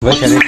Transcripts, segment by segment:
প্রচন্ড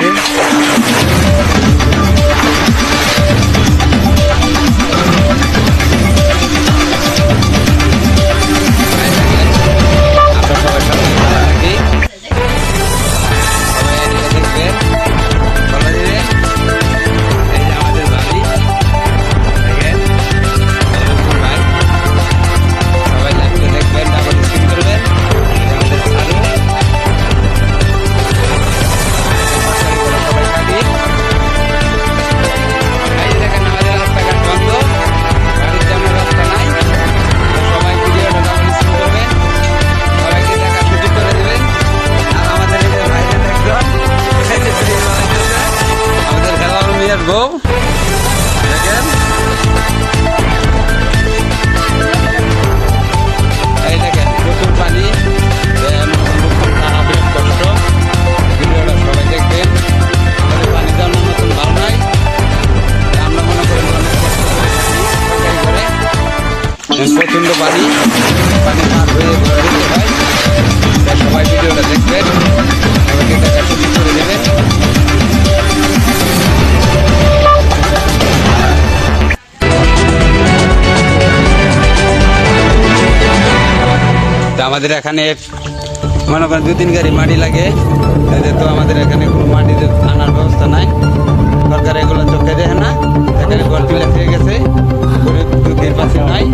পানি পানি পার হয়ে ঘরে যেতে হয়। সবাই ভিডিওটা দেখবেন, আমাকে টাকা সুযোগ করে দেবেন। তা আমাদের এখানে মনে করেন 2-3 গাড়ি মাটি লাগে, তো আমাদের এখানে কোনো মাটি আনার ব্যবস্থা নাই। সরকার এগুলো চোখে দেখে না, এখানে ঘর তুলে থেকে গেছে, 2-3 পাশে নাই।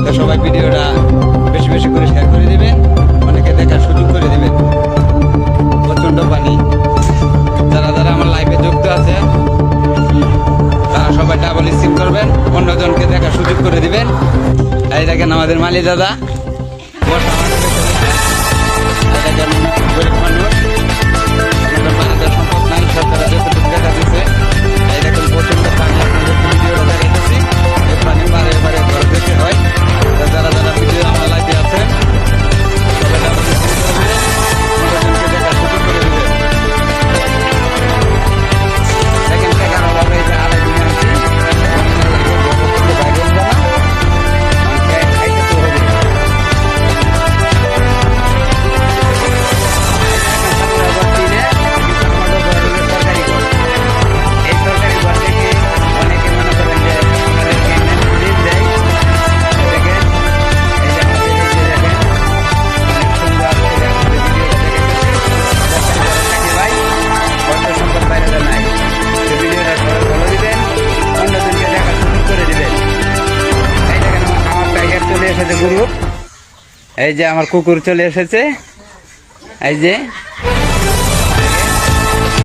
তো সবাই ভিডিওটা বেশি বেশি করে শেয়ার করে দেবেন, অনেকে দেখার সুযোগ করে দেবেন। প্রচণ্ড পানি, যারা যারা আমার লাইভে যুক্ত আছে তারা সবাই ডাবল স্ক্রিন করবেন, অন্যজনকে দেখার সুযোগ করে দিবেন। এই দেখেন আমাদের মালি দাদা, গরিব মানুষ, পানিতে সম্পদ নাই, সরকারের যতটুকু দেখা দিচ্ছে। এই দেখুন প্রচণ্ড পানি, আপনাদের ভিডিওটা দেখাইতেছি। এই পানি বারে বারে ঘরে যেতে হয়। যারা যারা ভিডিও আমার লাইভে আছে সবাই ডাবল স্ক্রিন করবেন, অন্যজনকে দেখার সুযোগ করে দেবেন। সেকেন্ড টাকার অভাবে এই যে আড়াই দিন আছি, বাইরে যাওয়া খাইতে তো হবে। এই যে আমার কুকুর চলে এসেছে, এই যে